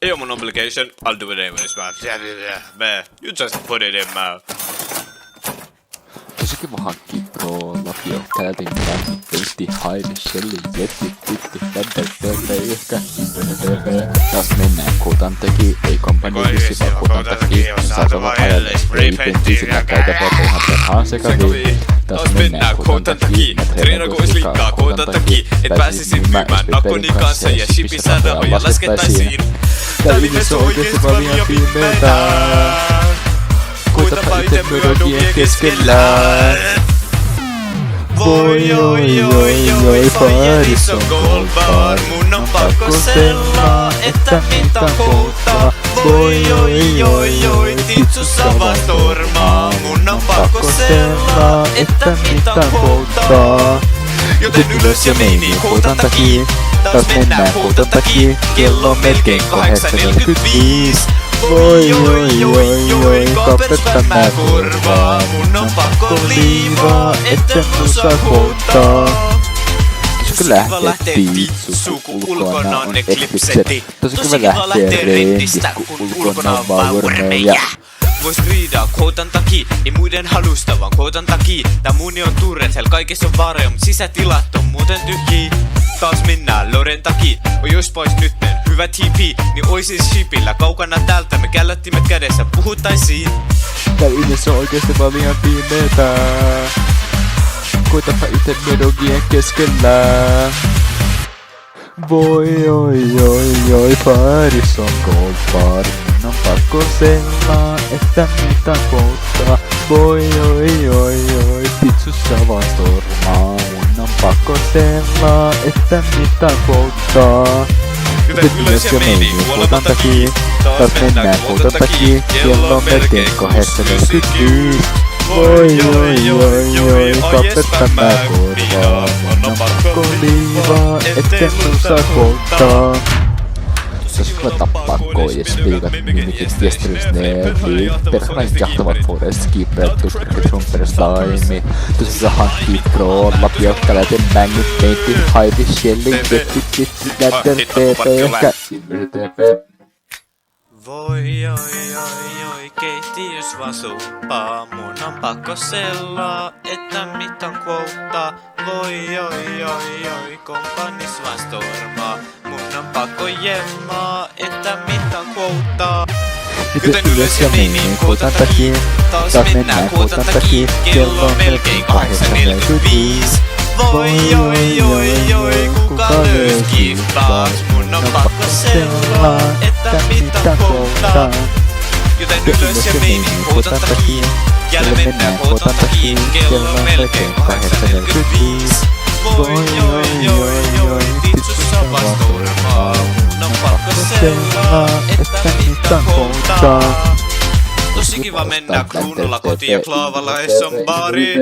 Hey, I'm on obligation. I'll do it anyways, man. You just put it in, man. Tosi kiva hankkia pro lapio täältin peitti haili shelli jetti titti ehkä taas mennään kuutan teki ei kompaniksi vaan kuutan teki saatava ajalle riipentti sitä käytä ihan perhaan sekaviin taas mennään kuutan teki treena kun ois liikaa kuutan teki et pääsisin myymään nakkoni kanssa ja shipissä rahoja laskettaisiin tää linjassa on oikeesti vaan liian pimeetä. Kuitapa ite myrokien keskellä. Voi oi, paris on gold bar. Mun on pakko sellaa, että mitä kouttaa. Voi oi, titsussa vaan stormaa. Mun on pakko sellaa, että mitä kouttaa. Joten ylös ja meiniin koutan takia. Taas mennään koutan takia. Kello on melkein 8:45. Voi, kapetta mä korvaa. Mun on pakko liivaa, etten mun saa kouttaa. Tosi kiva lähtee titsu, kun ulkona on eklipsetti. Tosi kiva lähtee rendistä, kun ulkona on vaurmeja. Vois riidaa koutan takia, ei muiden halusta vaan koutan takia. Tää muni on turretel, kaikessa on vaaroja, mut sisätilat on muuten tyhjii. Taas mennään Loren takia, oi jos pois nytten hyvä TP, niin oisis shipillä kaukana täältä me källöttimet kädessä puhuttaisiin. Tää linjassa on oikeesti vaan liian pimeetä. Koitapa ite medogien keskellä. Voi oi, paris on gold bar. Mun on pakko sellaa, että mitä kouttaa. Voi oi, pitsussa vaan stormaa. Mun on pakko sellaa, että mitä kouttaa. Joten ylös ja meiniin kuoleman takia. Taas mennään kuoleman takia. Kello on melkein 8:45. Voi oi, kapetta mä korvaa. Mun on pakko liivaa, etten mun saa kouttaa. Tosi kiva tappaa koijes, piikat, mimikit, yesterysneeri. Persoonalliset jahtavat forest keeper, tuskirkit rumperslaimi. Tosi kiva hankkii pro, lapiokkaleiden bängit, peitti, haidi, shelli, jetti, titti, jätter, TP, ehkä TP. Voi oi, keittiös vaan suppaa. Mun on pakko sellaa, että mitä kouttaa. Voi oi, kompanis vaan stormaa. Mun on pakko jemmaa, että mitä kouttaa. Joten ylös ja meiniin koutan takia. Taas mennään koutan takia. Kello on melkein 8:45. Voi oi, kuka löys kiftaas. Mun on pakko sellaa, että mitä kouttaa. Joten ylös ja meiniin koutan takia. Jälleen mennään koutan takia. Kello on melkein 8:45. Voi oi, titsussa vaan stormaa. Mun on pakko sellaa, että mitä kouttaa. Tosi kiva mennä kruunulla kotiin ja klaavalla, jos on baari.